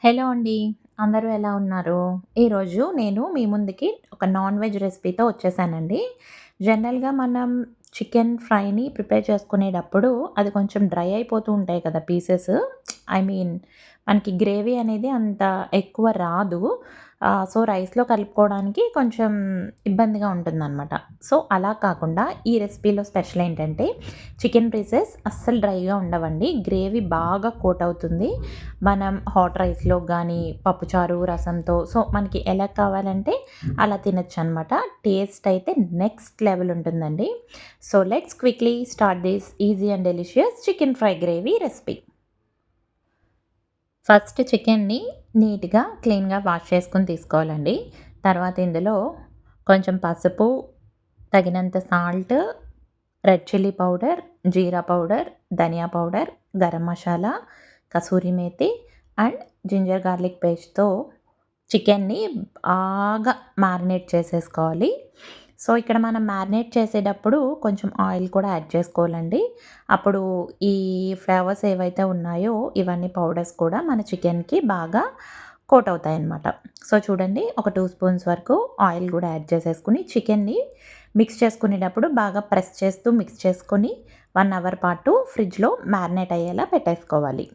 Hello అండి. అందరూ ఎలా ఉన్నారు? ఈరోజు నేను మీ ముందుకి ఒక నాన్ వెజ్ రెసిపీతో వచ్చేసానండి. జనరల్‌గా మనం చికెన్ ఫ్రైని ప్రిపేర్ చేసుకునేటప్పుడు అది కొంచెం డ్రై అయిపోతూ ఉంటాయి కదా పీసెస్. ఐ మీన్ మనకి గ్రేవీ అనేది అంత ఎక్కువ రాదు. సో, రైస్‌లో కలుపుకోవడానికి కొంచెం ఇబ్బందిగా ఉంటుందనమాట. సో, అలా కాకుండా ఈ రెసిపీలో స్పెషల్ ఏంటంటే చికెన్ పీసెస్ అస్సలు డ్రైగా ఉండవండి. గ్రేవీ బాగా కోట్ అవుతుంది. మనం హాట్ రైస్‌లోకి గానీ, పప్పుచారు, రసంతో సో, మనకి ఎలా కావాలంటే అలా తినొచ్చనమాట. టేస్ట్ అయితే నెక్స్ట్ లెవెల్ ఉంటుందండి. So, let's quickly start this easy and delicious chicken fry gravy recipe. First చికెన్‌ని నీట్‌గా, క్లీన్‌గా వాష్ చేసుకొని తీసుకోవాలండి. తర్వాత ఇందులో కొంచెం పసుపు, తగినంత salt, red chilli powder, jeera powder, dhania powder, garam masala, kasuri methi and ginger garlic పేస్ట్‌తో చికెన్‌ని బాగా మ్యారినేట్ చేసేసుకోవాలి. సో, ఇక్కడ మనం మ్యారినేట్ చేసేటప్పుడు కొంచెం ఆయిల్ కూడా యాడ్ చేసుకోవాలండి. అప్పుడు ఈ ఫ్లేవర్స్ ఏవైతే ఉన్నాయో ఇవన్నీ పౌడర్స్ కూడా మన చికెన్‌కి బాగా కోట్ అవుతాయన్నమాట. సో, చూడండి ఒక 2 స్పూన్స్ వరకు ఆయిల్ కూడా యాడ్ చేసేసుకొని చికెన్‌ని మిక్స్ చేసుకునేటప్పుడు బాగా ప్రెస్ చేస్తూ మిక్స్ చేసుకొని 1 అవర్ పాటు ఫ్రిడ్జ్‌లో మ్యారినేట్ అయ్యేలా పెట్టేసుకోవాలి.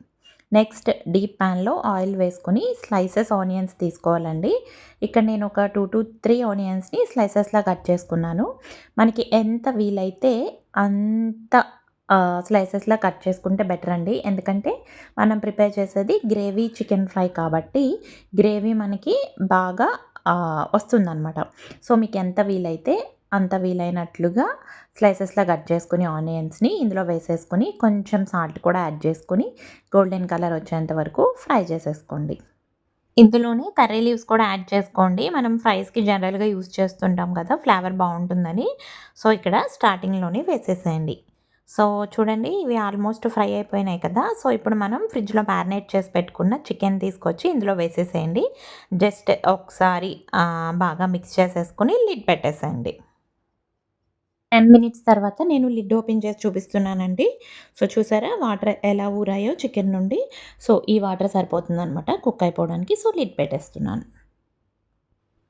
నెక్స్ట్ డీప్ ప్యాన్‌లో ఆయిల్ వేసుకొని స్లైసెస్ ఆనియన్స్ తీసుకోవాలండి. ఇక్కడ నేను ఒక 2-3 ఆనియన్స్‌ని స్లైసెస్‌లా కట్ చేసుకున్నాను. మనకి ఎంత వీలైతే అంత స్లైసెస్‌లా కట్ చేసుకుంటే బెటర్ అండి. ఎందుకంటే మనం ప్రిపేర్ చేసేది గ్రేవీ చికెన్ ఫ్రై కాబట్టి గ్రేవీ మనకి బాగా వస్తుందనమాట. సో, మీకు ఎంత వీలైతే అంత వీలైనట్లుగా స్లైసెస్‌లా కట్ చేసుకొని ఆనియన్స్‌ని ఇందులో వేసేసుకొని కొంచెం సాల్ట్ కూడా యాడ్ చేసుకొని గోల్డెన్ కలర్ వచ్చేంత వరకు ఫ్రై చేసేసుకోండి. ఇందులోనే కర్రీ లీవ్స్ కూడా యాడ్ చేసుకోండి. మనం ఫ్రైస్‌కి జనరల్‌గా యూజ్ చేస్తుంటాం కదా! ఫ్లేవర్ బావుంటుందని. సో, ఇక్కడ స్టార్టింగ్‌లోనే వేసేసేయండి. సో, చూడండి ఇవి ఆల్మోస్ట్ ఫ్రై అయిపోయినాయి కదా! సో, ఇప్పుడు మనం ఫ్రిడ్జ్‌లో మ్యారినేట్ చేసి పెట్టుకున్న చికెన్ తీసుకొచ్చి ఇందులో వేసేసేయండి. జస్ట్ ఒకసారి బాగా మిక్స్ చేసేసుకొని లిడ్ పెట్టేసేయండి. 10 మినిట్స్ తర్వాత నేను లిడ్ ఓపెన్ చేసి చూపిస్తున్నానండి. సో, చూసారా వాటర్ ఎలా ఊరాయో చికెన్ నుండి. సో, ఈ వాటర్ సరిపోతుందనమాట కుక్ అయిపోవడానికి. సో, లిడ్ పెట్టేస్తున్నాను.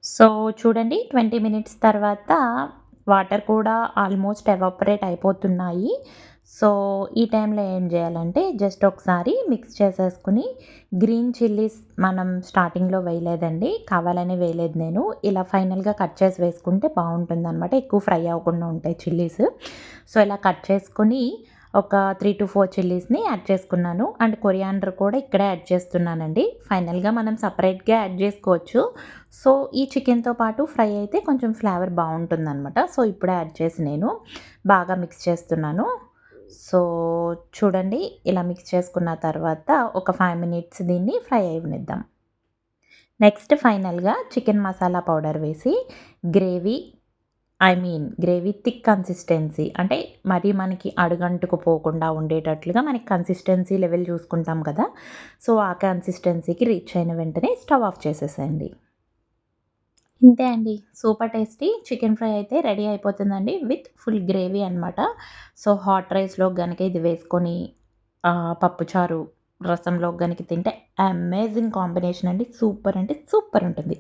సో, చూడండి 20 మినిట్స్ తర్వాత వాటర్ కూడా ఆల్మోస్ట్ ఎవాపరేట్ అయిపోతున్నాయి. సో, ఈ టైంలో ఏం చేయాలంటే జస్ట్ ఒకసారి మిక్స్ చేసేసుకొని గ్రీన్ చిల్లీస్ మనం స్టార్టింగ్‌లో వేయలేదండి. కావాలనే వేయలేదు నేను. ఇలా ఫైనల్‌గా కట్ చేసి వేసుకుంటే బావుంటుందనమాట. ఎక్కువ ఫ్రై అవ్వకుండా ఉంటాయి చిల్లీస్. సో, ఇలా కట్ చేసుకొని ఒక 3-4 చిల్లీస్‌ని యాడ్ చేసుకున్నాను. అండ్ కొరియాండర్ కూడా ఇక్కడే యాడ్ చేస్తున్నానండి. ఫైనల్‌గా మనం సెపరేట్‌గా యాడ్ చేసుకోవచ్చు. సో, ఈ చికెన్‌తో పాటు ఫ్రై అయితే కొంచెం ఫ్లేవర్ బావుంటుందనమాట. సో, ఇప్పుడే యాడ్ చేసి నేను బాగా మిక్స్ చేస్తున్నాను. సో, చూడండి ఇలా మిక్స్ చేసుకున్న తర్వాత ఒక 5 మినిట్స్ దీన్ని ఫ్రై అవ్వనిద్దాం. నెక్స్ట్ ఫైనల్‌గా చికెన్ మసాలా పౌడర్ వేసి గ్రేవీ గ్రేవీ థిక్ కన్సిస్టెన్సీ అంటే మరీ మనకి అడుగంటుకు పోకుండా ఉండేటట్లుగా మనకి కన్సిస్టెన్సీ లెవెల్ చూసుకుంటాం కదా! సో, ఆ కన్సిస్టెన్సీకి రీచ్ అయిన వెంటనే స్టవ్ ఆఫ్ చేసేసేయండి. ఇంతే అండి. సూపర్ టేస్టీ చికెన్ ఫ్రై అయితే రెడీ అయిపోతుందండి. విత్ ఫుల్ గ్రేవీ అనమాట. సో, హాట్ రైస్‌లోకి గనక ఇది వేసుకొని పప్పుచారు, రసంలోకి గనక తింటే అమేజింగ్ కాంబినేషన్ అండి. సూపర్ అంటే సూపర్ ఉంటుంది.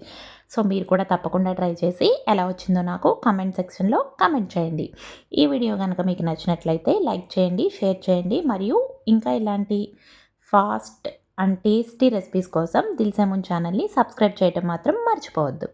సో, మీరు కూడా తప్పకుండా ట్రై చేసి ఎలా వచ్చిందో నాకు కామెంట్ సెక్షన్‌లో కామెంట్ చేయండి. ఈ వీడియో గనక మీకు నచ్చినట్లయితే లైక్ చేయండి, షేర్ చేయండి మరియు ఇంకా ఇలాంటి ఫాస్ట్ అండ్ టేస్టీ రెసిపీస్ కోసం దిల్‌సే మున్ ఛానల్‌ని సబ్స్క్రైబ్ చేయటం మాత్రం మర్చిపోవద్దు.